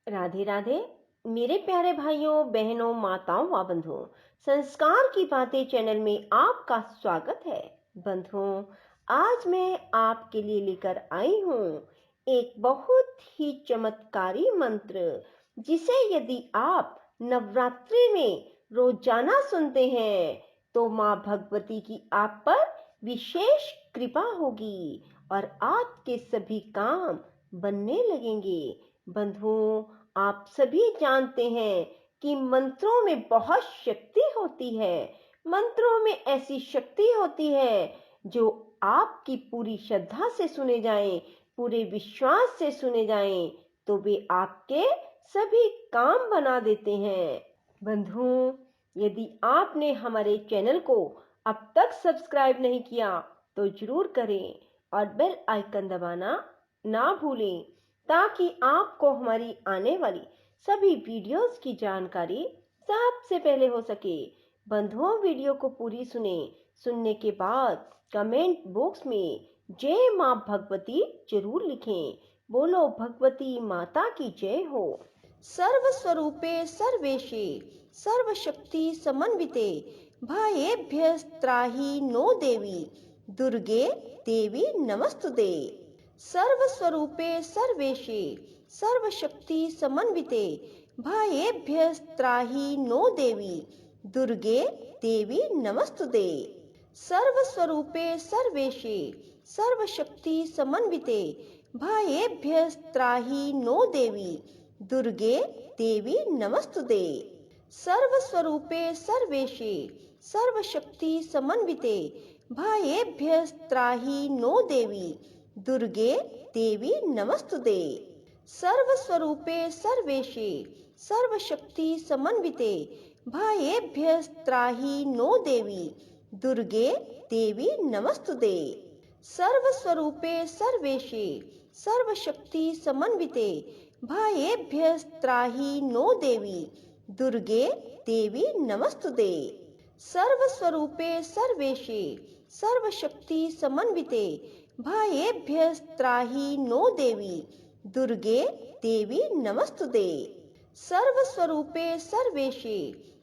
राधे राधे। मेरे प्यारे भाइयों बहनों माताओं व बंधुओं, संस्कार की बातें चैनल में आपका स्वागत है। बंधुओं, आज मैं आपके लिए लेकर आई हूँ एक बहुत ही चमत्कारी मंत्र, जिसे यदि आप नवरात्रि में रोजाना सुनते हैं तो माँ भगवती की आप पर विशेष कृपा होगी और आपके सभी काम बनने लगेंगे। बंधुओं, आप सभी जानते हैं कि मंत्रों में बहुत शक्ति होती है। मंत्रों में ऐसी शक्ति होती है जो आपकी पूरी श्रद्धा से सुने जाएं, पूरे विश्वास से सुने जाएं, तो वे आपके सभी काम बना देते हैं। बंधुओं, यदि आपने हमारे चैनल को अब तक सब्सक्राइब नहीं किया तो जरूर करें और बेल आइकन दबाना ना भूलें, ताकि आपको हमारी आने वाली सभी वीडियोस की जानकारी सबसे पहले हो सके। बंधुओं, वीडियो को पूरी सुनने के बाद कमेंट बॉक्स में जय माँ भगवती जरूर लिखें। बोलो भगवती माता की जय हो। सर्वस्वरूपे सर्वेशे सर्वशक्ति समन्विते भयेभ्यस्त्राहि नो देवी दुर्गे देवी नमस्तुते। सर्वस्वरूपे सर्वेशे सर्वशक्ति समन्विते भयेभ्यस्त्राहि नो देवी दुर्गे देवी नमस्तुते। सर्वस्वरूपे सर्वेशे सर्वशक्ति समन्विते भयेभ्यस्त्राहि नो देवी दुर्गे देवी नमस्तुते। सर्वस्वरूपे सर्वेशे सर्वशक्ति समन्विते भयेभ्यस्त्राहि नो देवी दुर्गे देवी नमस्तुते। सर्वस्वरूपे सर्वेशे सर्वशक्ति समन्विते भयेभ्यस्त्राहि नो देवी दुर्गे देवी नमस्तुते। सर्वस्वरूपे सर्वेशे सर्वशक्ति समन्विते भयेभ्यस्त्राहि नो देवी दुर्गे देवी नमस्तुते। सर्वस्वरूपे सर्वेशे सर्वशक्ति समन्विते भयेभ्यस्त्राहि नो देवी दुर्गे देवी नमस्तुते। सर्वस्वरूपे सर्वेशे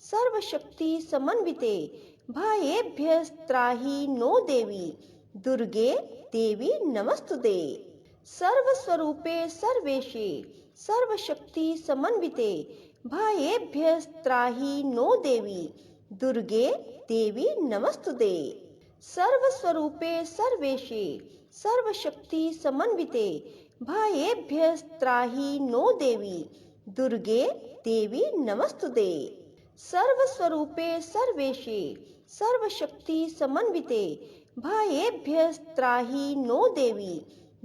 सर्वशक्ति समन्विते भयेभ्यस्त्राहि नो देवी दुर्गे देवी नमस्तुते। सर्वस्वरूपे सर्वेशे सर्वशक्ति समन्विते भयेभ्यस्त्राहि नो देवी दुर्गे देवी नमस्तुते। सर्वस्वरूपे सर्वेशे सर्वशक्ति समन्विते भयेभ्यस्त्राहि नो देवी दुर्गे देवी नमस्तुते। सर्वस्वरूपे सर्वेशे सर्वशक्ति समन्विते भयेभ्यस्त्राहि नो देवी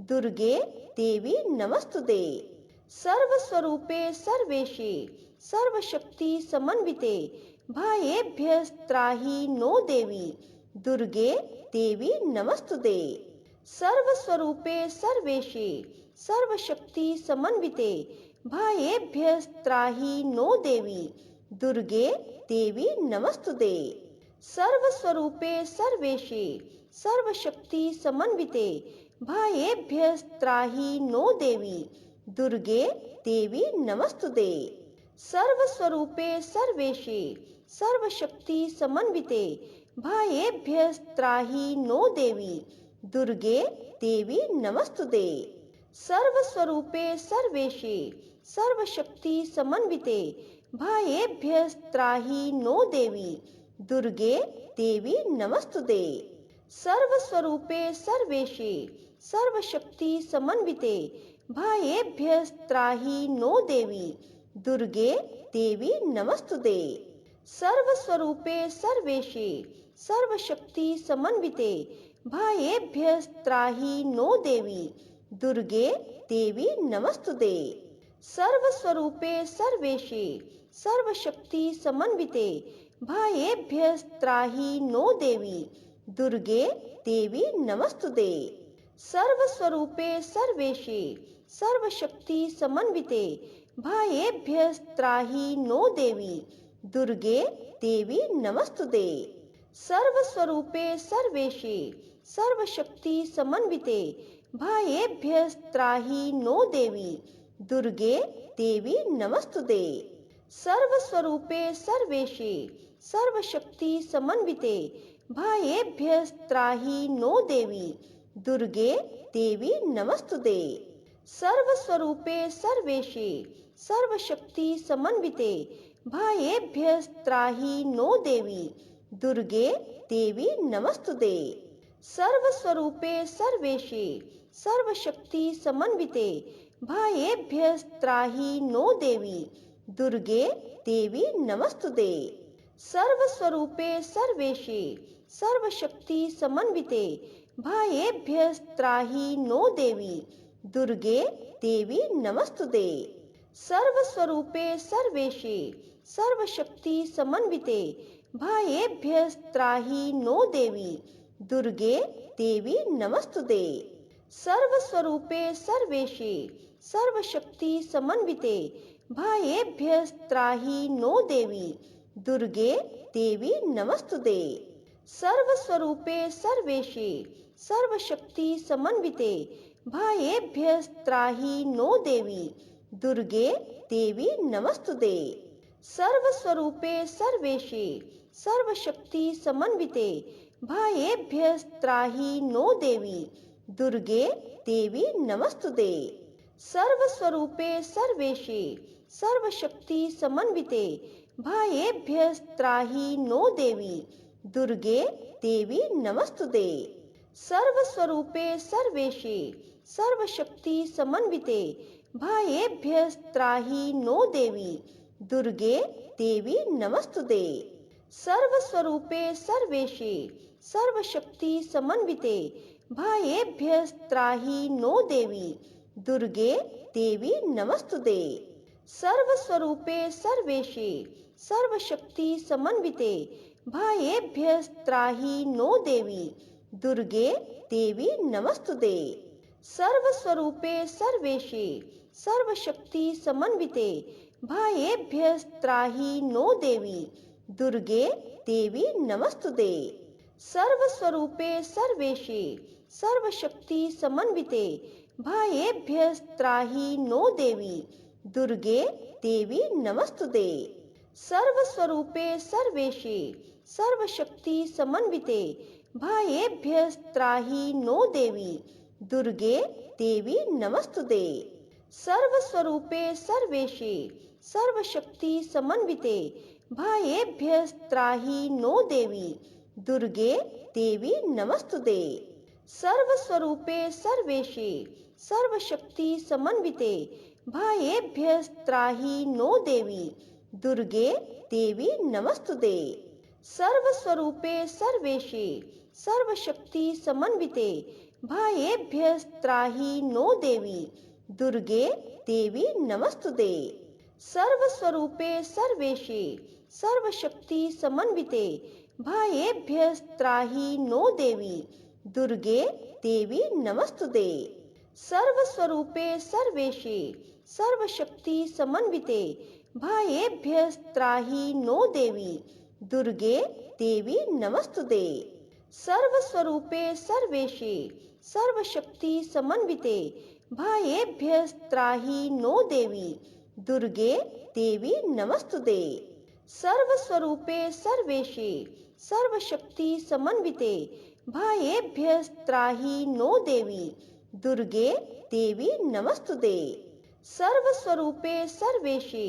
दुर्गे देवी नमस्तुते। सर्वस्वरूपे सर्वेशे सर्वशक्ति समन्विते भयेभ्यस्त्राहि नो देवी दुर्गे देवी नमस्तुते। सर्वस्वरूपे सर्वेशे सर्वशक्ति समन्विते भयेभ्यस्त्राहि नो देवी दुर्गे देवी नमस्तुते। सर्वस्वरूपे सर्वेशे सर्वशक्ति समन्विते भयेभ्यस्त्राहि नो देवी दुर्गे देवी नमस्तुते। सर्वस्वरूपे सर्वेशे सर्वशक्ति समन्विते भयेभ्यस्त्राहि नो देवी दुर्गे देवी नमस्तुते। सर्वस्वरूपे सर्वेशे सर्वशक्ति समन्विते भयेभ्यस्त्राहि नो देवी दुर्गे देवी नमस्तुते। सर्वस्वरूपे सर्वेशे सर्वशक्ति समन्विते भयेभ्यस्त्राहि नो देवी दुर्गे देवी नमस्तुते। सर्वस्वरूपे सर्वेशे सर्वशक्ति समन्विते भयेभ्यस्त्राहि नो देवी दुर्गे देवी नमस्तुते। सर्वस्वरूपे सर्वेशे सर्वशक्ति समन्विते भयेभ्यस्त्राहि नो देवी दुर्गे देवी नमस्तुते। सर्वस्वरूपे सर्वेशे सर्वशक्ति समन्विते भयेभ्यस्त्राहि नो देवी दुर्गे देवी नमस्तुते। सर्वस्वरूपे सर्वेशे सर्वशक्ति समन्विते भयेभ्यस्त्राहि नो देवी दुर्गे देवी नमस्तुते। सर्वस्वरूपे सर्वेशे सर्वशक्ति समन्विते भयेभ्यस्त्राहि नो देवी दुर्गे देवी नमस्तुते। सर्वस्वरूपे सर्वेशे सर्वशक्ति समन्विते भयेभ्यस्त्राहि नो देवी दुर्गे देवी नमस्तुते। सर्वस्वरूपे सर्वेशे सर्वशक्ति समन्विते भयेभ्यस्त्राहि नो देवी दुर्गे देवी नमस्तुते। सर्वस्वरूपे सर्वेशे सर्वशक्ति समन्विते भयेभ्यस्त्राहि नो देवी दुर्गे देवी नमस्तुते। सर्वस्वरूपे सर्वेशे सर्वशक्ति समन्विते भयेभ्यस्त्राहि नो देवी दुर्गे देवी नमस्तुते। सर्वस्वरूपे सर्वेशे सर्वशक्ति समन्विते भयेभ्यस्त्राहि नो देवी दुर्गे देवी नमस्तुते। सर्वस्वरूपे सर्वेशे सर्वशक्ति समन्विते भयेभ्यस्त्राहि नो देवी दुर्गे देवी नमस्तुते। सर्वस्वरूपे सर्वेशे सर्वशक्ति समन्विते भयेभ्यस्त्राहि नो देवी दुर्गे देवी नमस्तुते। सर्वस्वरूपे सर्वेशे सर्वशक्ति समन्विते भयेभ्यस्त्राहि नो देवी दुर्गे देवी नमस्तुते। सर्वस्वरूपे सर्वेशे सर्वशक्ति समन्विते भयेभ्यस्त्राहि नो देवी दुर्गे देवी नमस्तुते। सर्वस्वरूपे सर्वेशे सर्वशक्ति समन्विते भयेभ्यस्त्राहि नो देवी दुर्गे देवी नमस्तुते। सर्वस्वरूपे सर्वेशे सर्वशक्ति समन्विते भयेभ्यस्त्राहि नो देवी दुर्गे देवी नमस्तुते। सर्वस्वरूपे सर्वेशे सर्वशक्ति समन्विते भयेभ्यस्त्राहि नो देवी दुर्गे देवी नमस्तुते। सर्वस्वरूपे सर्वेशे सर्वशक्ति समन्विते भयेभ्यस्त्राहि नो देवी दुर्गे देवी नमस्तुते। सर्वस्वरूपे सर्वेशे सर्वशक्ति समन्विते भयेभ्यस्त्राहि नो देवी दुर्गे देवी नमस्तुते। सर्वस्वरूपे सर्वेशे सर्वशक्ति समन्विते भयेभ्यस्त्राहि नो देवी दुर्गे देवी नमस्तुते। सर्वस्वरूपे सर्वेशे सर्वशक्ति समन्विते भयेभ्यस्त्राहि नो देवी दुर्गे देवी नमस्तुते। सर्वस्वरूपे सर्वेशे सर्वशक्ति समन्विते भयेभ्यस्त्राहि नो देवी दुर्गे देवी नमस्तुते। सर्वस्वरूपे सर्वेशे सर्वशक्ति समन्विते भयेभ्यस्त्राहि नो देवी दुर्गे देवी नमस्तुते। सर्वस्वरूपे सर्वेशे सर्वशक्ति समन्विते भयेभ्यस्त्राहि नो देवी दुर्गे देवी नमस्तुते। सर्वस्वरूपे सर्वेशे सर्वशक्ति समन्विते भयेभ्यस्त्राहि नो देवी दुर्गे देवी नमस्तुते। सर्वस्वरूपे सर्वेशे सर्वशक्ति समन्विते भयेभ्यस्त्राहि नो देवी दुर्गे देवी नमस्तुते। सर्वस्वरूपे सर्वेशे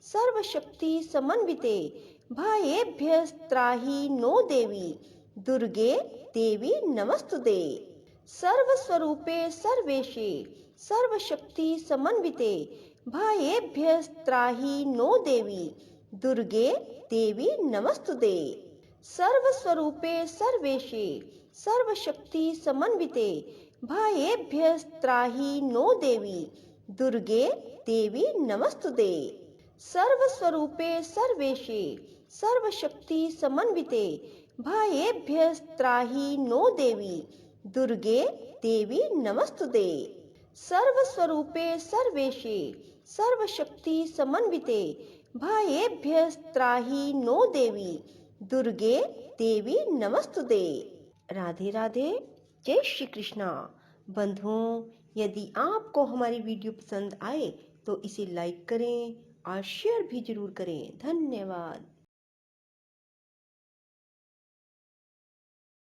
सर्वशक्ति समन्विते भयेभ्यस्त्राहि नो देवी दुर्गे देवी नमस्तुते। सर्वस्वरूपे सर्वेशे सर्वशक्ति समन्विते भयेभ्यस्त्राहि नो देवी दुर्गे देवी नमस्तुते। सर्वस्वरूपे सर्वेशे सर्वशक्ति समन्विते भयेभ्यस्त्राहि नो देवी दुर्गे देवी नमस्तुते। सर्वस्वरूपे सर्वेशे सर्वशक्ति समन्विते भयेभ्यस्त्राहि नो देवी दुर्गे देवी नमस्तुते। सर्वस्वरूपे सर्वेशे सर्वशक्ति समन्विते भयेभ्यस्त्राहि नो देवी दुर्गे देवी नमस्तुते। राधे राधे, जय श्री कृष्णा। बंधुओं, यदि आपको हमारी वीडियो पसंद आए तो इसे लाइक करें और शेयर भी ज़रूर करें। धन्यवाद।